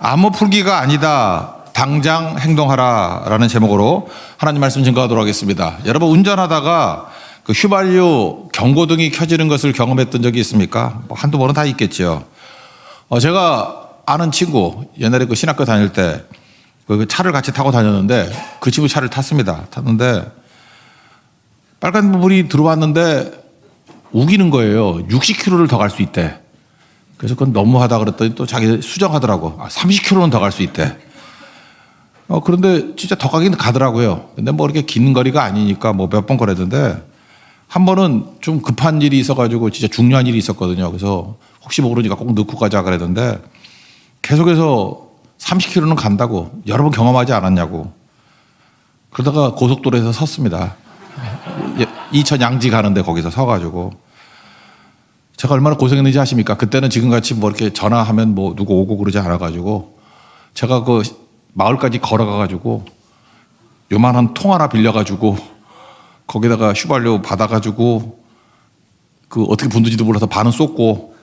암호 풀기가 아니다. 당장 행동하라라는 제목으로 하나님 말씀 증거하도록 하겠습니다. 여러분 운전하다가 그 휘발유 경고등이 켜지는 것을 경험했던 적이 있습니까? 뭐 한두 번은 다 있겠죠. 제가 아는 친구 옛날에 그 신학교 다닐 때 그 차를 같이 타고 다녔는데 그 친구 차를 탔습니다. 탔는데 빨간불이 들어왔는데 우기는 거예요. 60km를 더 갈 수 있대. 그래서 그건 너무하다 그랬더니 또 자기 수정하더라고. 30km는 더 갈 수 있대. 그런데 진짜 더 가긴 가더라고요. 근데 뭐 이렇게 긴 거리가 아니니까 뭐 몇 번 거랬는데 한 번은 좀 급한 일이 있어가지고 진짜 중요한 일이 있었거든요. 그래서 혹시 모르니까 꼭 넣고 가자 그랬는데 계속해서 30km는 간다고 여러 번 경험하지 않았냐고. 그러다가 고속도로에서 섰습니다. 이천 양지 가는데 거기서 서가지고 제가 얼마나 고생했는지 아십니까? 그때는 지금같이 뭐 이렇게 전화하면 뭐 누구 오고 그러지 않아가지고 제가 그 마을까지 걸어가가지고 요만한 통 하나 빌려가지고 거기다가 휘발유 받아가지고 그 어떻게 분두지도 몰라서 반은 쏟고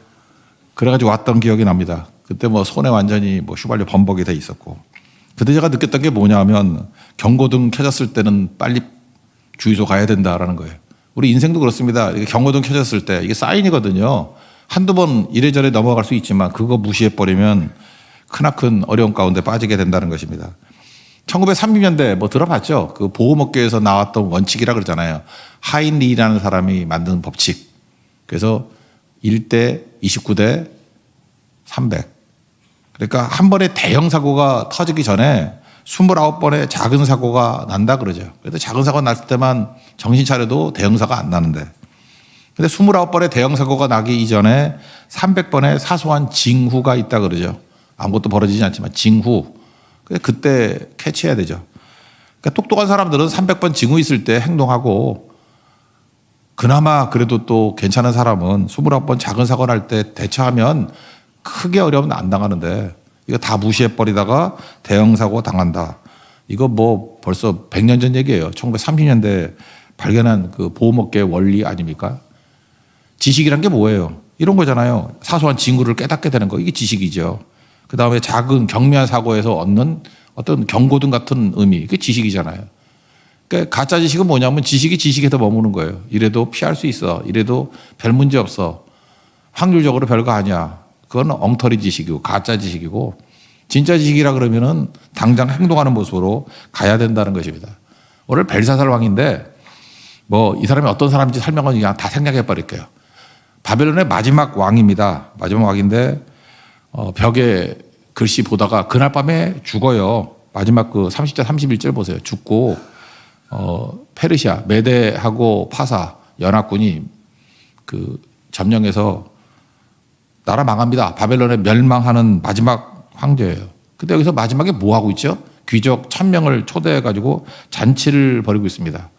그래가지고 왔던 기억이 납니다. 그때 뭐 손에 완전히 뭐 휘발유 범벅이 돼 있었고 그때 제가 느꼈던 게 뭐냐면 경고등 켜졌을 때는 빨리 주유소 가야 된다라는 거예요. 우리 인생도 그렇습니다. 이게 경고등 켜졌을 때 이게 사인이거든요. 한두 번 이래저래 넘어갈 수 있지만 그거 무시해버리면 크나큰 어려움 가운데 빠지게 된다는 것입니다. 1930년대 뭐 들어봤죠? 그 보험업계에서 나왔던 원칙이라 그러잖아요. 하인리라는 사람이 만든 법칙. 그래서 1대 29대 300. 그러니까 한 번에 대형 사고가 터지기 전에 29번의 작은 사고가 난다 그러죠. 그래도 작은 사고 났을 때만 정신 차려도 대형 사고가 안 나는데. 근데 29번의 대형 사고가 나기 이전에 300번의 사소한 징후가 있다 그러죠. 아무것도 벌어지지 않지만 징후. 그때 캐치해야 되죠. 그러니까 똑똑한 사람들은 300번 징후 있을 때 행동하고 그나마 그래도 또 괜찮은 사람은 29번 작은 사고 날 때 대처하면 크게 어려움은 안 당하는데 이거 다 무시해버리다가 대형 사고 당한다. 이거 뭐 벌써 100년 전 얘기예요. 1930년대 발견한 그 보험업계 원리 아닙니까? 지식이란 게 뭐예요? 이런 거잖아요. 사소한 징후를 깨닫게 되는 거. 이게 지식이죠. 그 다음에 작은 경미한 사고에서 얻는 어떤 경고등 같은 의미. 이게 지식이잖아요. 그러니까 가짜 지식은 뭐냐면 지식이 지식에서 머무는 거예요. 이래도 피할 수 있어. 이래도 별 문제 없어. 확률적으로 별거 아니야. 그건 엉터리 지식이고 가짜 지식이고 진짜 지식이라 그러면은 당장 행동하는 모습으로 가야 된다는 것입니다. 오늘 벨사살 왕인데 뭐 이 사람이 어떤 사람인지 설명은 그냥 다 생략해 버릴게요. 바벨론의 마지막 왕입니다. 마지막 왕인데 벽에 글씨 보다가 그날 밤에 죽어요. 마지막 그 30절 31절 보세요. 죽고 페르시아 메대하고 파사 연합군이 그 점령해서 나라 망합니다. 바벨론에 멸망하는 마지막 황제예요. 근데 여기서 마지막에 뭐 하고 있죠? 귀족 1000명을 초대해가지고 잔치를 벌이고 있습니다.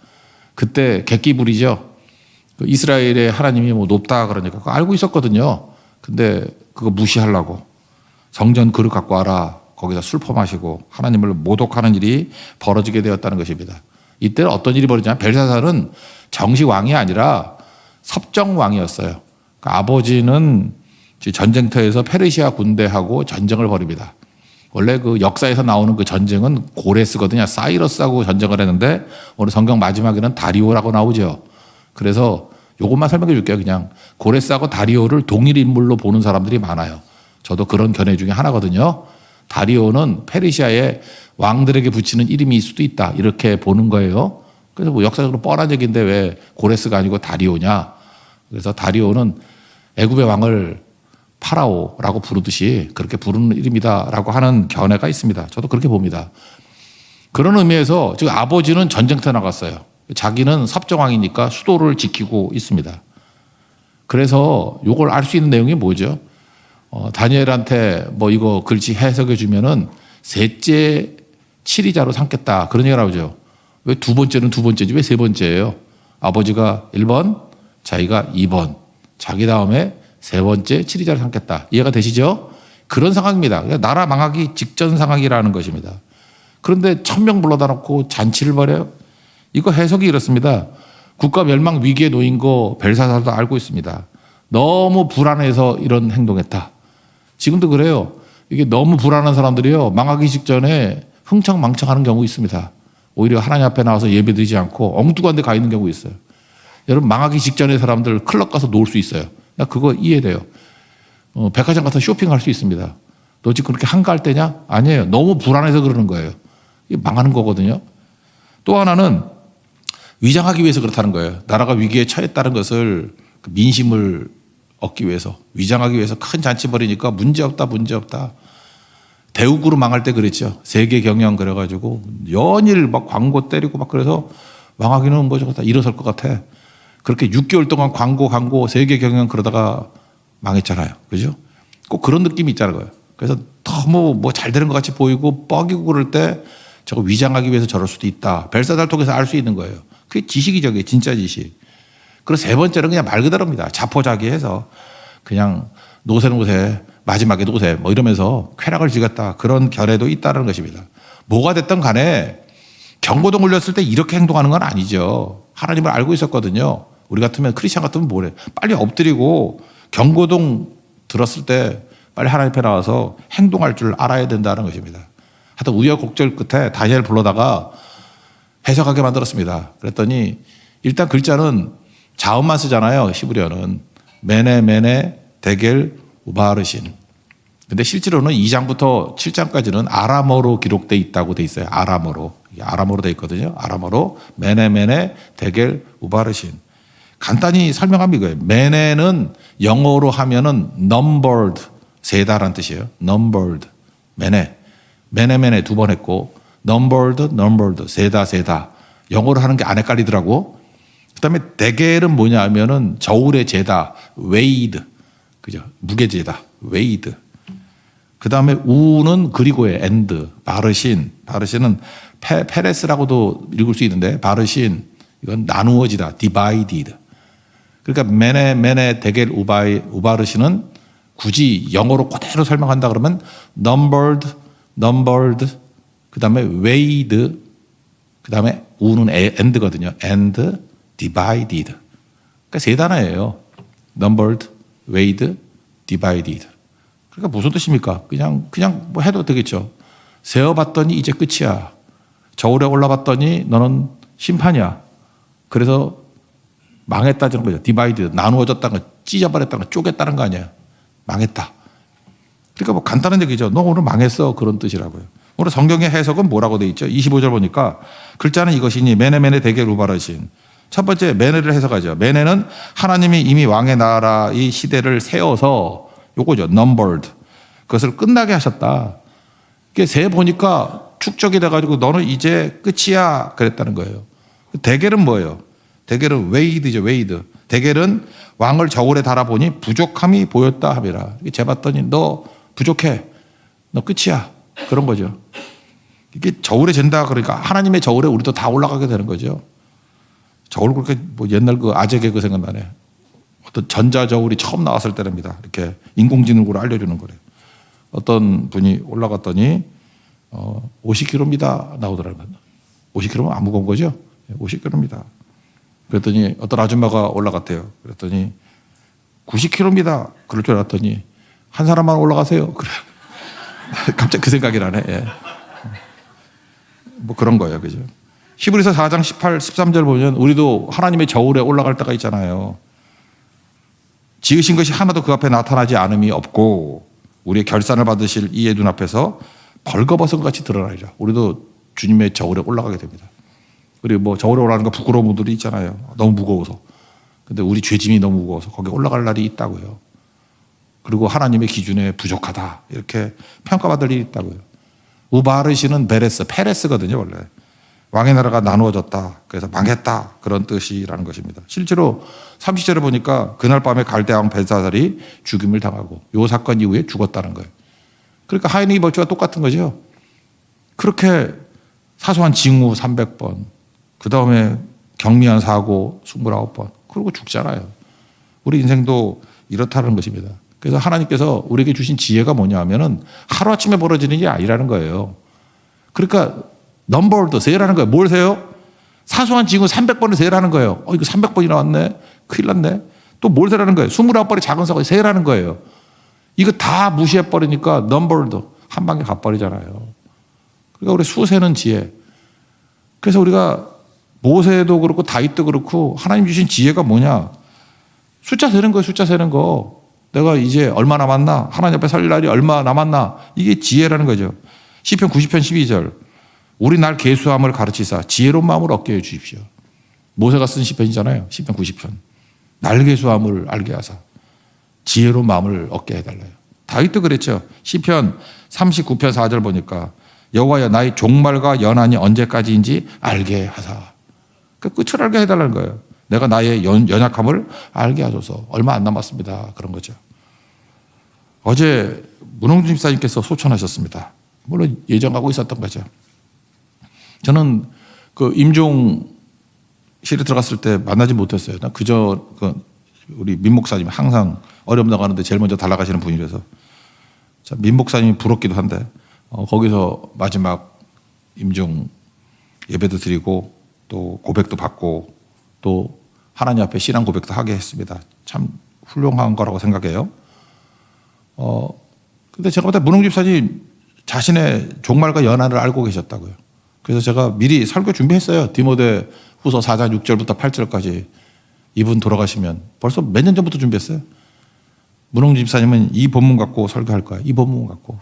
그때 객기 부리죠. 그 이스라엘의 하나님이 뭐 높다 그러니까 그거 알고 있었거든요. 근데 그거 무시하려고 성전 그릇 갖고 와라. 거기서 술 퍼마시고 하나님을 모독하는 일이 벌어지게 되었다는 것입니다. 이때는 어떤 일이 벌어지냐면 벨사살은 정식 왕이 아니라 섭정 왕이었어요. 그러니까 아버지는 전쟁터에서 페르시아 군대하고 전쟁을 벌입니다. 원래 그 역사에서 나오는 그 전쟁은 고레스거든요. 사이러스하고 전쟁을 했는데 오늘 성경 마지막에는 다리오라고 나오죠. 그래서 이것만 설명해 줄게요. 그냥 고레스하고 다리오를 동일 인물로 보는 사람들이 많아요. 저도 그런 견해 중에 하나거든요. 다리오는 페르시아의 왕들에게 붙이는 이름일 수도 있다. 이렇게 보는 거예요. 그래서 뭐 역사적으로 뻔한 얘기인데 왜 고레스가 아니고 다리오냐. 그래서 다리오는 애굽의 왕을 파라오라고 부르듯이 그렇게 부르는 이름이다라고 하는 견해가 있습니다. 저도 그렇게 봅니다. 그런 의미에서 지금 아버지는 전쟁터에 나갔어요. 자기는 섭정왕이니까 수도를 지키고 있습니다. 그래서 이걸 알 수 있는 내용이 뭐죠? 다니엘한테 뭐 이거 글씨 해석해 주면은 셋째 칠이자로 삼겠다. 그런 얘기가 나오죠. 왜 두 번째는 두 번째지 왜 세 번째예요? 아버지가 1번, 자기가 2번, 자기 다음에 세 번째 칠이자를 삼겠다. 이해가 되시죠? 그런 상황입니다. 나라 망하기 직전 상황이라는 것입니다. 그런데 1000명 불러다 놓고 잔치를 벌여요. 이거 해석이 이렇습니다. 국가 멸망 위기에 놓인 거 벨사살도 알고 있습니다. 너무 불안해서 이런 행동했다. 지금도 그래요. 이게 너무 불안한 사람들이요. 망하기 직전에 흥청망청하는 경우 있습니다. 오히려 하나님 앞에 나와서 예배드리지 않고 엉뚱한 데 가 있는 경우 있어요. 여러분 망하기 직전에 사람들 클럽 가서 놀 수 있어요. 나 그거 이해돼요. 백화점 가서 쇼핑할 수 있습니다. 너 지금 그렇게 한가할 때냐? 아니에요. 너무 불안해서 그러는 거예요. 이게 망하는 거거든요. 또 하나는 위장하기 위해서 그렇다는 거예요. 나라가 위기에 처했다는 것을 민심을 얻기 위해서 위장하기 위해서 큰 잔치 벌이니까 문제없다 문제없다. 대국으로 망할 때 그랬죠. 세계 경영 그래가지고 연일 막 광고 때리고 막 그래서 망하기는 뭐 저거 다 일어설 것 같아. 그렇게 6개월 동안 광고 세계 경영 그러다가 망했잖아요. 그죠? 꼭 그런 느낌이 있잖아요. 그래서 너무 뭐 잘 되는 것 같이 보이고 뻐기고 그럴 때 저거 위장하기 위해서 저럴 수도 있다. 벨사달 통해서 알 수 있는 거예요. 그게 지식이죠. 그게 진짜 지식. 그리고 세 번째는 그냥 말 그대로입니다. 자포자기해서 그냥 노세 마지막에 노세 뭐 이러면서 쾌락을 즐겼다. 그런 결례도 있다는 것입니다. 뭐가 됐든 간에 경고등 울렸을 때 이렇게 행동하는 건 아니죠. 하나님을 알고 있었거든요. 우리 같으면 크리스찬 같으면 뭐래. 빨리 엎드리고 경고등 들었을 때 빨리 하나님 앞에 나와서 행동할 줄 알아야 된다는 것입니다. 하여튼 우여곡절 끝에 다니엘 불러다가 해석하게 만들었습니다. 그랬더니 일단 글자는 자음만 쓰잖아요. 히브리어는 메네 데겔 우바르신. 근데 실제로는 2장부터 7장까지는 아람어로 기록돼 있다고 돼 있어요. 아람어로 돼 있거든요. 아람어로 메네 데겔 우바르신. 간단히 설명하면 이거예요. 메네는 영어로 하면은 numbered 세다라는 뜻이에요. numbered 메네 두 번 했고 numbered 세다 영어로 하는 게 안 헷갈리더라고. 그다음에 데겔은 뭐냐 하면은 저울의 재다 weighed 그죠? 무게재다 weighed. 그다음에 우는 그리고의 and 바르신은 페레스라고도 읽을 수 있는데 바르신 이건 나누어지다 divided. 그러니까 메네 데겔 우바르신은 굳이 영어로 그대로 설명한다 그러면 numbered 그다음에 weighed 그다음에 우는 and거든요. and divided. 그러니까 세 단어예요. numbered, weighed, divided. 그러니까 무슨 뜻입니까? 그냥 뭐 해도 되겠죠. 세어봤더니 이제 끝이야. 저울에 올라봤더니 너는 심판이야. 그래서 망했다는 거죠. divided, 나누어졌다는 거, 찢어버렸다는 거, 쪼갰다는 거 아니에요. 망했다. 그러니까 뭐 간단한 얘기죠. 너 오늘 망했어. 그런 뜻이라고요. 오늘 성경의 해석은 뭐라고 돼 있죠? 25절 보니까 글자는 이것이니 메네 데겔 우바르신. 첫 번째 메네를 해석하죠. 메네는 하나님이 이미 왕의 나라 이 시대를 세워서 요거죠. numbered. 그것을 끝나게 하셨다. 이게 세 보니까 축적이 돼가지고 너는 이제 끝이야. 그랬다는 거예요. 데겔은 뭐예요? 데겔은 웨이드죠. 웨이드. 데겔은 왕을 저울에 달아보니 부족함이 보였다 함이라. 재봤더니 너 부족해. 너 끝이야. 그런 거죠. 이게 저울에 잰다 그러니까 하나님의 저울에 우리도 다 올라가게 되는 거죠. 저울 그렇게 뭐 옛날 그 아재 개그 생각나네. 어떤 전자저울이 처음 나왔을 때랍니다. 이렇게 인공지능으로 알려주는 거래요. 어떤 분이 올라갔더니 50kg입니다 나오더라고요. 50kg면 안 무거운 거죠? 50kg입니다. 그랬더니 어떤 아줌마가 올라갔대요. 그랬더니 90kg입니다. 그럴 줄 알았더니 한 사람만 올라가세요. 그래. 갑자기 그 생각이 나네. 예. 뭐 그런 거예요. 그죠? 히브리서 4장 18, 13절 보면 우리도 하나님의 저울에 올라갈 때가 있잖아요. 지으신 것이 하나도 그 앞에 나타나지 않음이 없고 우리의 결산을 받으실 이의 눈앞에서 벌거벗은 것 같이 드러나리라. 우리도 주님의 저울에 올라가게 됩니다. 우리 뭐 저울에 올라가는 거 부끄러운 분들이 있잖아요. 너무 무거워서. 근데 우리 죄짐이 너무 무거워서 거기 올라갈 날이 있다고요. 그리고 하나님의 기준에 부족하다. 이렇게 평가받을 일이 있다고요. 우바르시는 페레스거든요, 원래. 왕의 나라가 나누어졌다. 그래서 망했다. 그런 뜻이라는 것입니다. 실제로 30절에 보니까 그날 밤에 갈대왕 벨사살이 죽임을 당하고 이 사건 이후에 죽었다는 거예요. 그러니까 하인이 벌주와 똑같은 거죠. 그렇게 사소한 징후 300번, 그 다음에 경미한 사고 29번, 그리고 죽잖아요. 우리 인생도 이렇다는 것입니다. 그래서 하나님께서 우리에게 주신 지혜가 뭐냐 하면은 하루아침에 벌어지는 게 아니라는 거예요. 그러니까 넘버도 세라는 거예요. 뭘 세요? 사소한 징후 300번을 세라는 거예요. 이거 300번이 나왔네. 큰일 났네. 또 뭘 세라는 거예요? 29번의 작은 사고 세라는 거예요. 이거 다 무시해버리니까 넘버도 한 방에 가버리잖아요. 그러니까 우리 수세는 지혜. 그래서 우리가 모세도 그렇고 다윗도 그렇고 하나님 주신 지혜가 뭐냐? 숫자 세는 거예요. 숫자 세는 거. 내가 이제 얼마 남았나? 하나님 앞에 설 날이 얼마 남았나? 이게 지혜라는 거죠. 시편 90편 12절. 우리 날 계수함을 가르치사 지혜로운 마음을 얻게 해 주십시오. 모세가 쓴 시편이잖아요. 시편 90편. 날 계수함을 알게 하사 지혜로운 마음을 얻게 해달라요. 다윗도 그랬죠. 시편 39편 4절 보니까 여호와여 나의 종말과 연한이 언제까지인지 알게 하사. 그 끝을 알게 해달라는 거예요. 내가 나의 연약함을 알게 하소서. 얼마 안 남았습니다. 그런 거죠. 어제 문홍준 집사님께서 소천하셨습니다. 물론 예정하고 있었던 거죠. 저는 그 임종실에 들어갔을 때 만나지 못했어요. 난 그저 우리 민 목사님 항상 어려움 나가는데 제일 먼저 달라가시는 분이라서 민 목사님이 부럽기도 한데 거기서 마지막 임종 예배도 드리고 또 고백도 받고 또 하나님 앞에 신앙 고백도 하게 했습니다. 참 훌륭한 거라고 생각해요. 근데 제가 볼 때 문홍 집사님 자신의 종말과 연한을 알고 계셨다고요. 그래서 제가 미리 설교 준비했어요. 디모데 후서 4장 6절부터 8절까지 이분 돌아가시면 벌써 몇 년 전부터 준비했어요. 문홍 집사님은 이 본문 갖고 설교할 거야. 이 본문 갖고.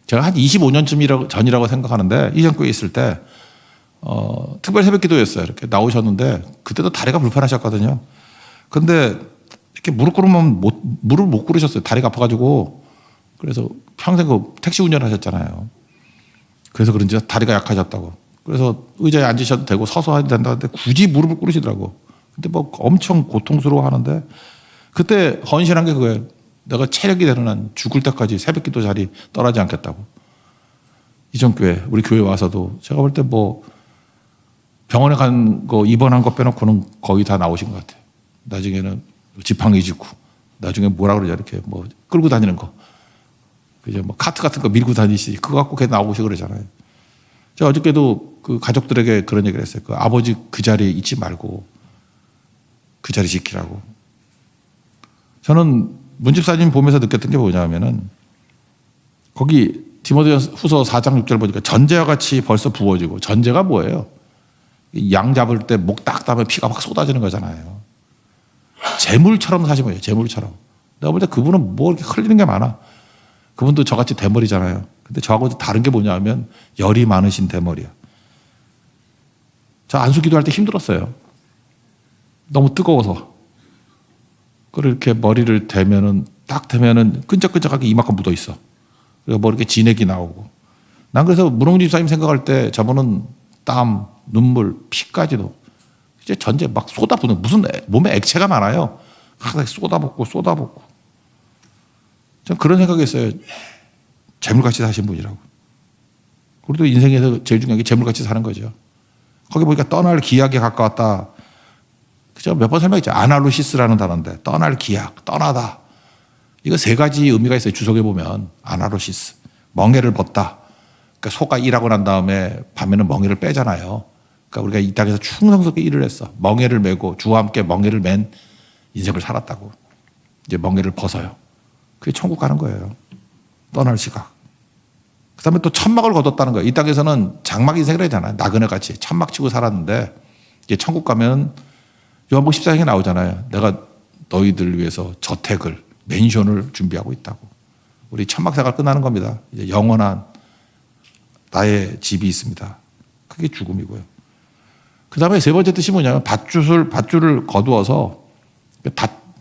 제가 한 25년쯤 전이라고 생각하는데 이전교회 있을 때 특별 새벽 기도였어요. 이렇게 나오셨는데 그때도 다리가 불편하셨거든요. 근데 이렇게 무릎 꿇으면 무릎을 못 꿇으셨어요. 다리가 아파가지고. 그래서 평생 그 택시 운전을 하셨잖아요. 그래서 그런지 다리가 약해졌다고. 그래서 의자에 앉으셔도 되고 서서 해도 된다는데 굳이 무릎을 꿇으시더라고. 근데 뭐 엄청 고통스러워 하는데 그때 헌신한 게 그거예요. 내가 체력이 되는 한 죽을 때까지 새벽 기도 자리 떠나지 않겠다고. 이전 교회, 우리 교회 와서도 제가 볼 때 뭐 병원에 간 거 입원한 거 빼놓고는 거의 다 나오신 것 같아요. 나중에는 지팡이 짚고 나중에 뭐라 그러죠? 이렇게 뭐 끌고 다니는 거. 그죠? 뭐 카트 같은 거 밀고 다니시지. 그거 갖고 걔 나오시고 그러잖아요. 제가 어저께도 그 가족들에게 그런 얘기를 했어요. 그 아버지 그 자리에 있지 말고 그 자리 지키라고. 저는 문 집사님 보면서 느꼈던 게 뭐냐면은 거기 디모데 후서 4장 6절 보니까 전제와 같이 벌써 부어지고 전제가 뭐예요? 양 잡을 때 목 딱 따면 피가 확 쏟아지는 거잖아요. 재물처럼 사신 거예요. 재물처럼. 내가 볼 때 그분은 뭐 이렇게 흘리는 게 많아. 그분도 저같이 대머리잖아요. 근데 저하고 다른 게 뭐냐면 열이 많으신 대머리야. 저 안수 기도할 때 힘들었어요. 너무 뜨거워서. 그렇게 머리를 대면은 딱 대면은 끈적끈적하게 이만큼 묻어 있어. 그리고 뭐 이렇게 진액이 나오고. 난 그래서 문홍 집사님 생각할 때 저분은 땀, 눈물, 피까지도 이제 전제 막 쏟아붓는 무슨 몸에 액체가 많아요. 하나 쏟아붓고. 전 그런 생각했어요. 재물같이 사신 분이라고. 우리도 인생에서 제일 중요한 게 재물같이 사는 거죠. 거기 보니까 떠날 기약에 가까웠다. 제가 몇 번 설명했죠. 아날루시스라는 단어인데 떠날 기약, 떠나다. 이거 세 가지 의미가 있어요. 주석에 보면 아날루시스. 멍에를 벗다. 그러니까 소가 일하고 난 다음에 밤에는 멍에를 빼잖아요. 그러니까 우리가 이 땅에서 충성스럽게 일을 했어. 멍에를 메고 주와 함께 멍에를 맨 인생을 살았다고. 이제 멍에를 벗어요. 그게 천국 가는 거예요. 떠날 시각. 그 다음에 또 천막을 거뒀다는 거예요. 이 땅에서는 장막 인생을 하잖아요. 나그네 같이 천막 치고 살았는데 이제 천국 가면 요한복음 14장에 나오잖아요. 내가 너희들 위해서 저택을, 맨션을 준비하고 있다고. 우리 천막 생활 끝나는 겁니다. 이제 영원한 나의 집이 있습니다. 그게 죽음이고요. 그 다음에 세 번째 뜻이 뭐냐면 밧줄을 거두어서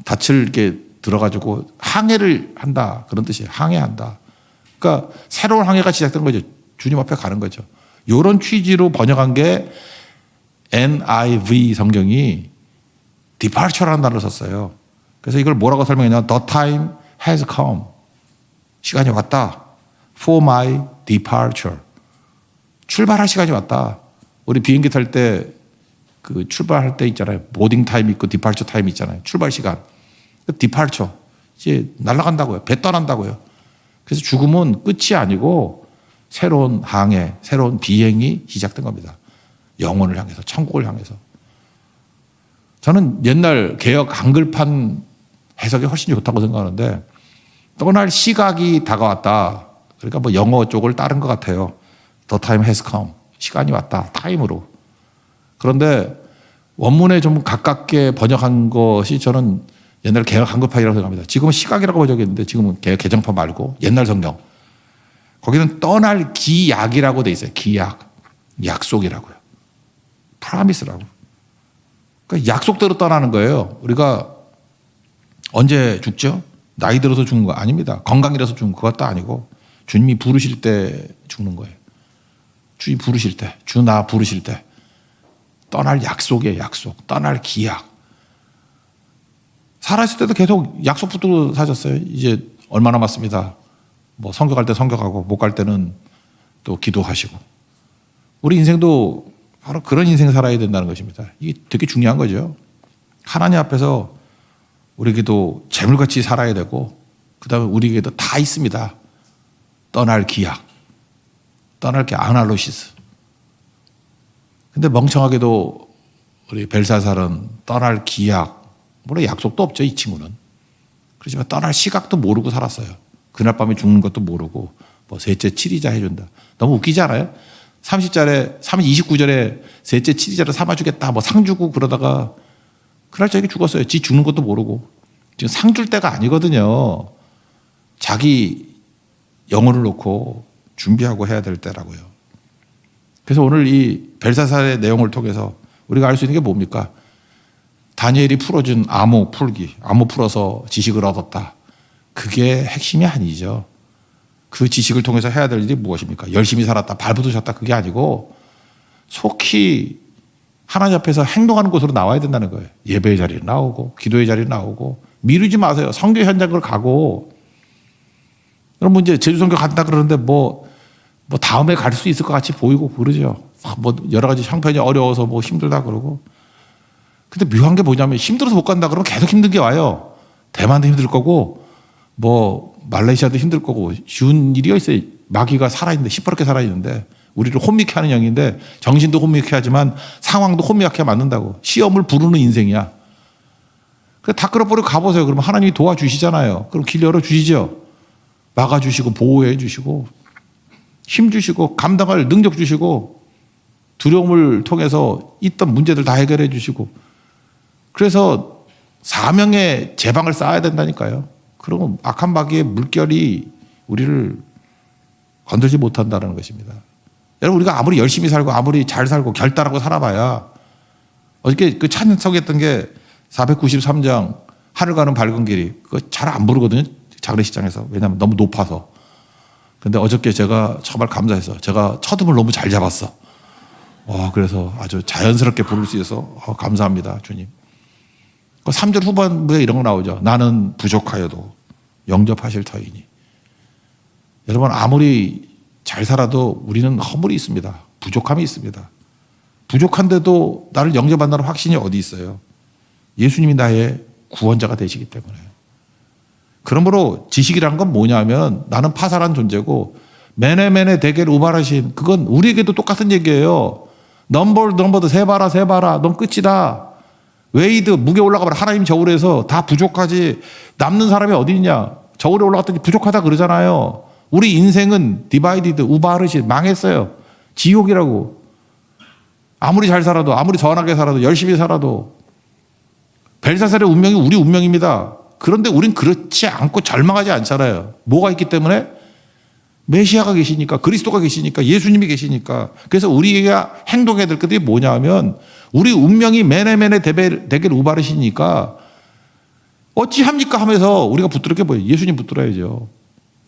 닻을 이렇게 들어가지고 항해를 한다. 그런 뜻이에요. 항해한다. 그러니까 새로운 항해가 시작된 거죠. 주님 앞에 가는 거죠. 이런 취지로 번역한 게 NIV 성경이 departure라는 단어를 썼어요. 그래서 이걸 뭐라고 설명했냐? The time has come. 시간이 왔다. For my departure. 출발할 시간이 왔다. 우리 비행기 탈 때 그 출발할 때 있잖아요. 보딩 타임 있고 디파처 타임 있잖아요. 출발 시간. 디파처. 이제 날아간다고요. 배 떠난다고요. 그래서 죽음은 끝이 아니고 새로운 항해, 새로운 비행이 시작된 겁니다. 영혼을 향해서, 천국을 향해서. 저는 옛날 개역 한글판 해석이 훨씬 좋다고 생각하는데 떠날 시각이 다가왔다. 그러니까 뭐 영어 쪽을 따른 것 같아요. The time has come. 시간이 왔다. 타임으로. 그런데 원문에 좀 가깝게 번역한 것이 저는 옛날 개혁 한글파이라고 생각합니다. 지금은 시각이라고 번역했는데 지금은 개혁 개정파 말고 옛날 성경. 거기는 떠날 기약이라고 돼 있어요. 기약. 약속이라고요. 프라미스라고. 그러니까 약속대로 떠나는 거예요. 우리가 언제 죽죠? 나이 들어서 죽는 거 아닙니다. 건강이라서 죽는 그것도 아니고 주님이 부르실 때 죽는 거예요. 주님 부르실 때, 주 나 부르실 때 떠날 약속이에요. 약속. 떠날 기약. 살아있을 때도 계속 약속 붙들고 사셨어요. 이제 얼마 남았습니다. 뭐 성경할 때 성경하고 못 갈 때는 또 기도하시고. 우리 인생도 바로 그런 인생 살아야 된다는 것입니다. 이게 되게 중요한 거죠. 하나님 앞에서 우리에게도 재물같이 살아야 되고 그다음에 우리에게도 다 있습니다. 떠날 기약. 떠날 게 아날로시스. 근데 멍청하게도 우리 벨사살은 떠날 기약, 물론 약속도 없죠, 이 친구는. 그렇지만 떠날 시각도 모르고 살았어요. 그날 밤에 죽는 것도 모르고 뭐 셋째 7이자 해준다. 너무 웃기지 않아요? 29절에 셋째 7이자를 삼아주겠다 뭐 상 주고 그러다가 그날 저녁에 죽었어요. 지 죽는 것도 모르고. 지금 상 줄 때가 아니거든요. 자기 영혼을 놓고 준비하고 해야 될 때라고요. 그래서 오늘 이 벨사살의 내용을 통해서 우리가 알 수 있는 게 뭡니까? 다니엘이 풀어준 암호 풀기, 암호 풀어서 지식을 얻었다. 그게 핵심이 아니죠. 그 지식을 통해서 해야 될 일이 무엇입니까? 열심히 살았다, 발부두셨다 그게 아니고 속히 하나님 앞에서 행동하는 곳으로 나와야 된다는 거예요. 예배의 자리에 나오고 기도의 자리에 나오고 미루지 마세요. 선교 현장을 가고 여러분 이제 제주선교 간다 그러는데 뭐 다음에 갈 수 있을 것 같이 보이고 그러죠. 뭐 여러 가지 형편이 어려워서 뭐 힘들다 그러고. 근데 묘한 게 뭐냐면 힘들어서 못 간다 그러면 계속 힘든 게 와요. 대만도 힘들 거고 뭐 말레이시아도 힘들 거고 쉬운 일이 있어요. 마귀가 살아있는데 시퍼렇게 살아있는데 우리를 혼미케 하는 영인데 정신도 혼미케 하지만 상황도 혼미하게 만든다고. 시험을 부르는 인생이야. 그래서 다 끌어버리고 가보세요. 그러면 하나님이 도와주시잖아요. 그럼 길 열어주시죠. 막아주시고 보호해 주시고 힘 주시고 감당할 능력 주시고 두려움을 통해서 있던 문제들 다 해결해 주시고 그래서 사명의 제방을 쌓아야 된다니까요. 그러면 악한 마귀의 물결이 우리를 건들지 못한다는 것입니다. 여러분 우리가 아무리 열심히 살고 아무리 잘 살고 결단하고 살아봐야 어저께 그 찬송했던 게 493장 하늘 가는 밝은 길이 그거 잘 안 부르거든요. 장례식장에서. 왜냐하면 너무 높아서. 근데 어저께 제가 정말 감사해서 제가 첫음을 너무 잘 잡았어. 그래서 아주 자연스럽게 부를 수 있어서 감사합니다, 주님. 3절 후반부에 이런 거 나오죠. 나는 부족하여도 영접하실 터이니. 여러분 아무리 잘 살아도 우리는 허물이 있습니다. 부족함이 있습니다. 부족한데도 나를 영접한다는 확신이 어디 있어요? 예수님이 나의 구원자가 되시기 때문에. 그러므로 지식이란 건 뭐냐면 나는 파산한 존재고 매네매네 대개를 우발하신 그건 우리에게도 똑같은 얘기예요. 넘버드 세봐라 넌 끝이다. 웨이드 무게 올라가봐라. 하나님 저울에서 다 부족하지 남는 사람이 어디 있냐. 저울에 올라갔더니 부족하다 그러잖아요. 우리 인생은 디바이디드 우바르시 망했어요. 지옥이라고. 아무리 잘 살아도 아무리 선하게 살아도 열심히 살아도 벨사살의 운명이 우리 운명입니다. 그런데 우린 그렇지 않고 절망하지 않잖아요. 뭐가 있기 때문에? 메시아가 계시니까 그리스도가 계시니까 예수님이 계시니까. 그래서 우리가 행동해야 될 것들이 뭐냐 하면 우리 운명이 매네매네 대개를 우바르시니까 어찌합니까 하면서 우리가 붙들을 게 뭐예요? 예수님 붙들어야죠.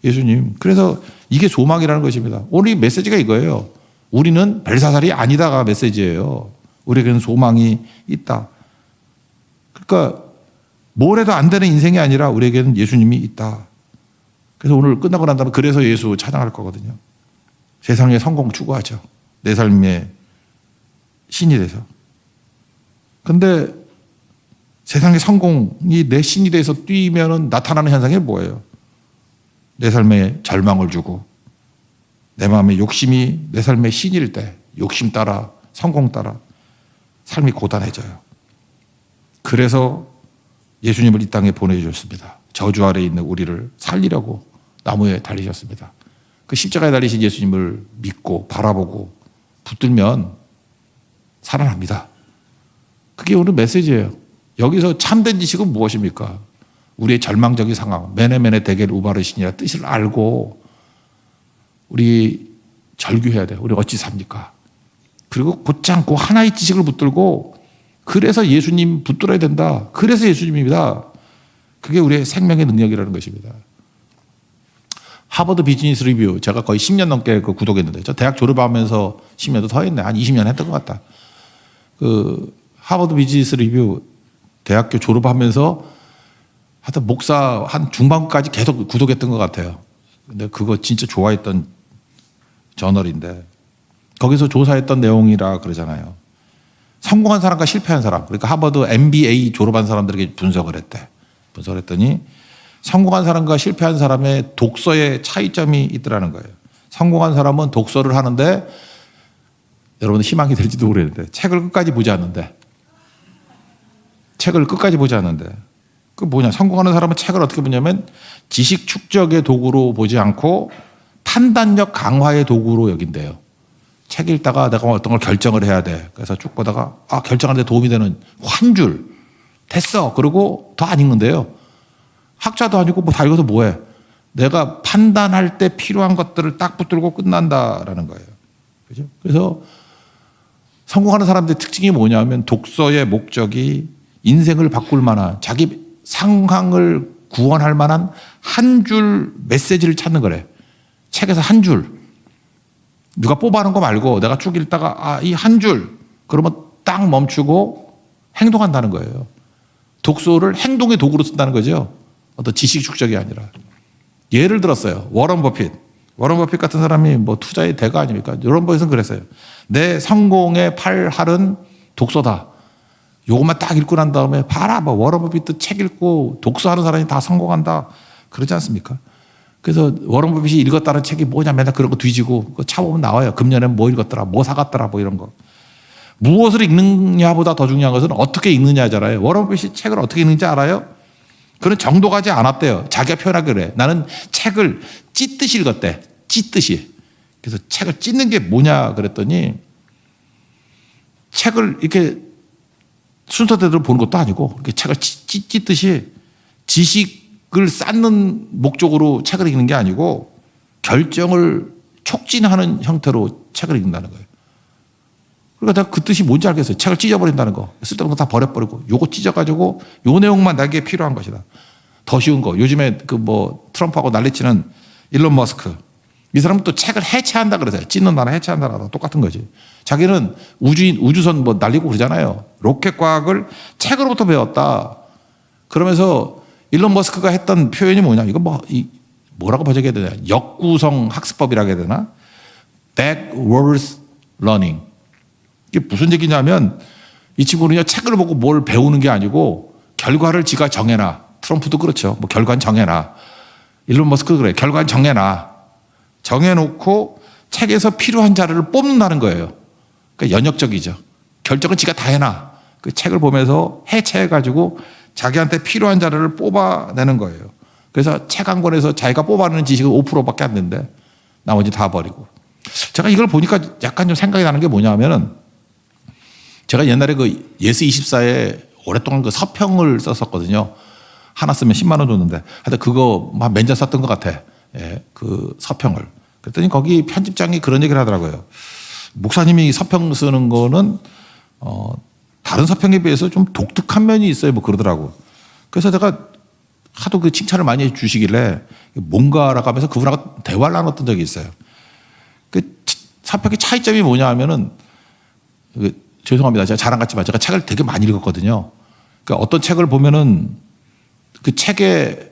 예수님. 그래서 이게 소망이라는 것입니다. 오늘 이 메시지가 이거예요. 우리는 벨사살이 아니다가 메시지예요. 우리에게는 소망이 있다. 그러니까 뭘 해도 안 되는 인생이 아니라 우리에게는 예수님이 있다. 그래서 오늘 끝나고 난 다음에 그래서 예수 찬양할 거거든요. 세상의 성공 추구하죠. 내 삶의 신이 돼서. 근데 세상의 성공이 내 신이 돼서 뛰면은 나타나는 현상이 뭐예요? 내 삶에 절망을 주고 내 마음의 욕심이 내 삶의 신일 때 욕심 따라 성공 따라 삶이 고단해져요. 그래서 예수님을 이 땅에 보내주셨습니다. 저주 아래 있는 우리를 살리려고 나무에 달리셨습니다. 그 십자가에 달리신 예수님을 믿고 바라보고 붙들면 살아납니다. 그게 오늘 메시지예요. 여기서 참된 지식은 무엇입니까? 우리의 절망적인 상황, 메네메네 대게를 우바르시니라 뜻을 알고 우리 절규해야 돼요. 우리 어찌 삽니까? 그리고 곧장 그 하나의 지식을 붙들고 그래서 예수님 붙들어야 된다. 그래서 예수님입니다. 그게 우리의 생명의 능력이라는 것입니다. 하버드 비즈니스 리뷰 제가 거의 10년 넘게 그 구독했는데 저 대학 졸업하면서 10년도 더 했네. 한 20년 했던 것 같다. 그 하버드 비즈니스 리뷰 대학교 졸업하면서 하여튼 목사 한 중반까지 계속 구독했던 것 같아요. 근데 그거 진짜 좋아했던 저널인데 거기서 조사했던 내용이라 그러잖아요. 성공한 사람과 실패한 사람, 그러니까 하버드 MBA 졸업한 사람들에게 분석을 했대. 분석을 했더니 성공한 사람과 실패한 사람의 독서의 차이점이 있더라는 거예요. 성공한 사람은 독서를 하는데 여러분 희망이 될지도 모르겠는데 책을 끝까지 보지 않는데 그 뭐냐, 성공하는 사람은 책을 어떻게 보냐면 지식 축적의 도구로 보지 않고 판단력 강화의 도구로 여긴대요. 책 읽다가 내가 어떤 걸 결정을 해야 돼. 그래서 쭉 보다가 결정하는 데 도움이 되는 한 줄 됐어. 그리고 더 안 읽는데요. 학자도 아니고 뭐 다 읽어서 뭐해. 내가 판단할 때 필요한 것들을 딱 붙들고 끝난다라는 거예요. 그죠? 그래서 성공하는 사람들의 특징이 뭐냐면 독서의 목적이 인생을 바꿀 만한 자기 상황을 구원할 만한 한 줄 메시지를 찾는 거래. 책에서 한 줄. 누가 뽑아놓은 거 말고 내가 쭉 읽다가 이 한 줄. 그러면 딱 멈추고 행동한다는 거예요. 독서를 행동의 도구로 쓴다는 거죠. 어떤 지식 축적이 아니라. 예를 들었어요. 워런 버핏. 워런 버핏 같은 사람이 뭐 투자의 대가 아닙니까? 워런 버핏은 그랬어요. 내 성공의 팔할은 독서다. 요것만 딱 읽고 난 다음에 봐라. 뭐 워런 버핏도 책 읽고 독서하는 사람이 다 성공한다. 그러지 않습니까? 그래서 워런 버핏이 읽었다는 책이 뭐냐 맨날 그런 거 뒤지고 찾아보면 나와요. 금년엔 뭐 읽었더라. 뭐 사갔더라. 뭐 이런 거. 무엇을 읽느냐보다 더 중요한 것은 어떻게 읽느냐잖아요. 워런 버핏이 책을 어떻게 읽는지 알아요? 그런 정도가지 않았대요. 자기가 표현하기 그래. 나는 책을 찢듯이 읽었대. 찢듯이. 그래서 책을 찢는 게 뭐냐 그랬더니 책을 이렇게 순서대로 보는 것도 아니고 이렇게 책을 찢듯이 지식을 쌓는 목적으로 책을 읽는 게 아니고 결정을 촉진하는 형태로 책을 읽는다는 거예요. 그러니까 내가 그 뜻이 뭔지 알겠어요. 책을 찢어버린다는 거. 쓸데없는 거 다 버려버리고 요거 찢어가지고 요 내용만 나에게 필요한 것이다. 더 쉬운 거. 요즘에 그 뭐 트럼프하고 난리치는 일론 머스크. 이 사람은 또 책을 해체한다 그러세요. 찢는다나 해체한다나 똑같은 거지. 자기는 우주선 뭐 날리고 그러잖아요. 로켓 과학을 책으로부터 배웠다. 그러면서 일론 머스크가 했던 표현이 뭐냐. 이거 뭐라고 번역해야 되나. 역구성 학습법이라고 해야 되나. backwards learning. 이게 무슨 얘기냐면 이 친구는요 책을 보고 뭘 배우는 게 아니고 결과를 지가 정해놔. 트럼프도 그렇죠. 뭐 결과는 정해놔. 일론 머스크도 그래. 결과는 정해놔. 정해놓고 책에서 필요한 자료를 뽑는다는 거예요. 그러니까 연역적이죠. 결정은 지가 다 해놔. 그 책을 보면서 해체해가지고 자기한테 필요한 자료를 뽑아내는 거예요. 그래서 책 한 권에서 자기가 뽑아내는 지식은 5%밖에 안 된대. 나머지 다 버리고. 제가 이걸 보니까 약간 좀 생각이 나는 게 뭐냐면은 제가 옛날에 그 예스24에 오랫동안 그 서평을 썼었거든요. 하나 쓰면 10만 원 줬는데 하여튼 그거 한 몇 년 썼던 것 같아. 예, 그 서평을. 그랬더니 거기 편집장이 그런 얘기를 하더라고요. 목사님이 서평 쓰는 거는 다른 서평에 비해서 좀 독특한 면이 있어요. 뭐 그러더라고. 그래서 제가 하도 그 칭찬을 많이 해 주시길래 뭔가라고 하면서 그분하고 대화를 나눴던 적이 있어요. 그 서평의 차이점이 뭐냐 하면은 죄송합니다. 제가 자랑 같지만 제가 책을 되게 많이 읽었거든요. 그러니까 어떤 책을 보면은 그 책에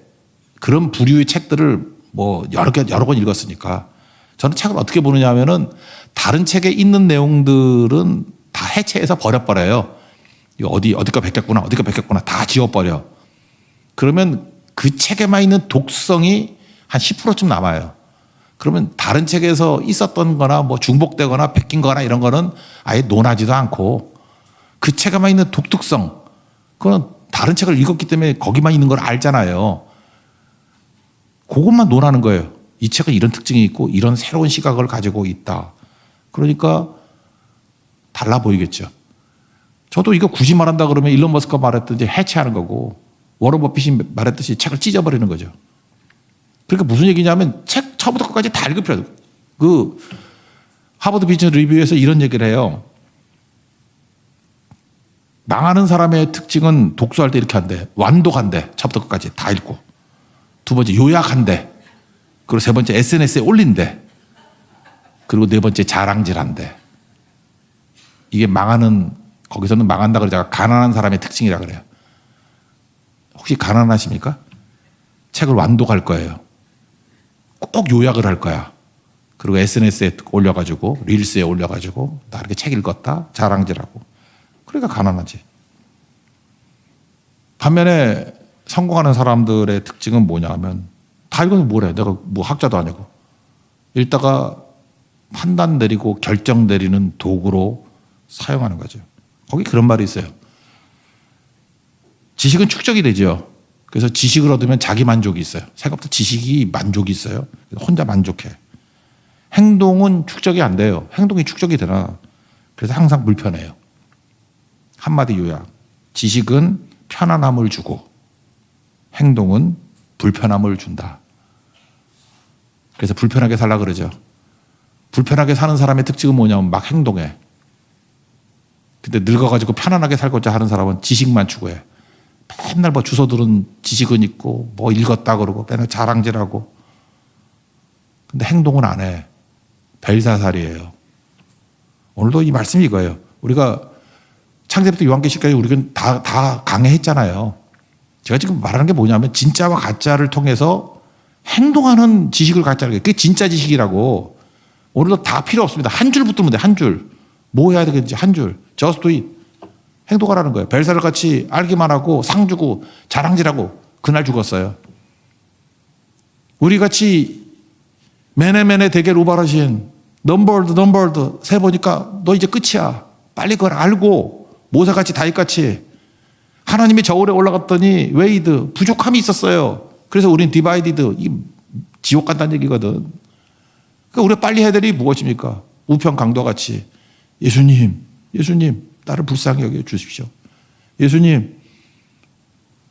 그런 부류의 책들을 뭐 여러 권 읽었으니까 저는 책을 어떻게 보느냐 하면은 다른 책에 있는 내용들은 다 해체해서 버려버려요. 이거 어디가 베꼈구나 다 지워버려. 그러면 그 책에만 있는 독성이 한 10%쯤 남아요. 그러면 다른 책에서 있었던 거나 뭐 중복되거나 베낀 거나 이런 거는 아예 논하지도 않고 그 책에만 있는 독특성, 그거는 다른 책을 읽었기 때문에 거기만 있는 걸 알잖아요. 그것만 논하는 거예요. 이 책은 이런 특징이 있고 이런 새로운 시각을 가지고 있다. 그러니까 달라 보이겠죠. 저도 이거 굳이 말한다 그러면 일론 머스크가 말했듯이 해체하는 거고 워런 버핏이 말했듯이 책을 찢어버리는 거죠. 그러니까 무슨 얘기냐면 책 처음부터 끝까지 다 읽을 필요가 없어요. 그 하버드 비즈니스 리뷰에서 이런 얘기를 해요. 망하는 사람의 특징은 독서할 때 이렇게 한대. 완독한대. 처음부터 끝까지 다 읽고. 두 번째 요약한대. 그리고 세 번째 SNS에 올린대. 그리고 네 번째 자랑질한대. 이게 망하는, 거기서는 망한다 그러다가 가난한 사람의 특징이라 그래요. 혹시 가난하십니까? 책을 완독할 거예요. 꼭 요약을 할 거야. 그리고 SNS에 올려가지고 릴스에 올려가지고 나 이렇게 책 읽었다 자랑질하고. 그러니까 가난하지. 반면에 성공하는 사람들의 특징은 뭐냐 하면 다 읽으면 뭐래. 내가 뭐 학자도 아니고. 읽다가 판단 내리고 결정 내리는 도구로 사용하는 거죠. 거기 그런 말이 있어요. 지식은 축적이 되죠. 그래서 지식을 얻으면 자기 만족이 있어요. 생각보다 지식이 만족이 있어요. 혼자 만족해. 행동은 축적이 안 돼요. 행동이 축적이 되나. 그래서 항상 불편해요. 한마디 요약. 지식은 편안함을 주고 행동은 불편함을 준다. 그래서 불편하게 살라 그러죠. 불편하게 사는 사람의 특징은 뭐냐면 막 행동해. 근데 늙어가지고 편안하게 살고자 하는 사람은 지식만 추구해. 맨날 뭐 주워 들은 지식은 있고 뭐 읽었다 그러고 맨날 자랑질하고. 근데 행동은 안 해. 벨사살이에요. 오늘도 이 말씀이 이거예요. 우리가 창세부터 요한계시까지 우리는 다 강해했잖아요. 제가 지금 말하는 게 뭐냐면 진짜와 가짜를 통해서 행동하는 지식을 갖자는 게 그게 진짜 지식이라고. 오늘도 다 필요 없습니다. 한 줄 붙들면 돼. 한 줄. 뭐 해야 되겠지? 한 줄. Just do it. 행동하라는 거예요. 벨사를 같이 알기만 하고 상 주고 자랑질하고 그날 죽었어요. 우리 같이 매네매네 대결 우발하신 넘버드 세 보니까 너 이제 끝이야. 빨리 그걸 알고 모세같이 다윗같이 하나님이 저울에 올라갔더니 웨이드 부족함이 있었어요. 그래서 우린 디바이디드 지옥 간다는 얘기거든. 그러니까 우리가 빨리 해야 될 일이 무엇입니까? 우편 강도같이 예수님 나를 불쌍히 여겨 주십시오. 예수님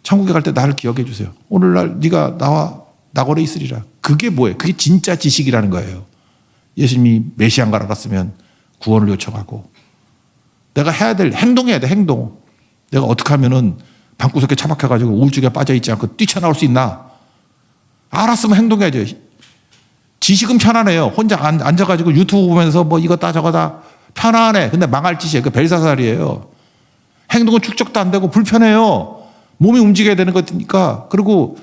천국에 갈 때 나를 기억해 주세요. 오늘날 네가 나와 나골에 있으리라. 그게 뭐예요? 그게 진짜 지식이라는 거예요. 예수님이 메시아인 걸 알았으면 구원을 요청하고 내가 해야 될 행동해야 돼. 행동. 내가 어떻게 하면은 방구석에 처박혀가지고 우울증에 빠져있지 않고 뛰쳐나올 수 있나? 알았으면 행동해야죠. 지식은 편안해요. 혼자 앉아가지고 유튜브 보면서 뭐 이거다 저거다 편안해. 근데 망할 짓이에요. 그 벨사살이에요. 행동은 축적도 안 되고 불편해요. 몸이 움직여야 되는 거니까. 그리고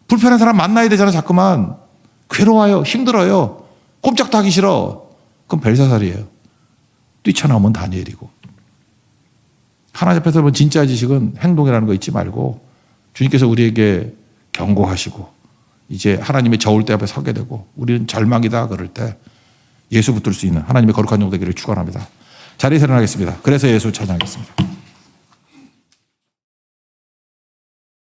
불편한 사람 만나야 되잖아. 자꾸만. 괴로워요. 힘들어요. 꼼짝도 하기 싫어. 그럼 벨사살이에요. 뛰쳐나오면 다니엘이고. 하나님 앞에서 보면 진짜 지식은 행동이라는 거 잊지 말고 주님께서 우리에게 경고하시고 이제 하나님의 저울대 앞에 서게 되고 우리는 절망이다 그럴 때 예수 붙들 수 있는 하나님의 거룩한 종 되기를 축원합니다. 자리에서 일어나겠습니다. 그래서 예수 찬양하겠습니다.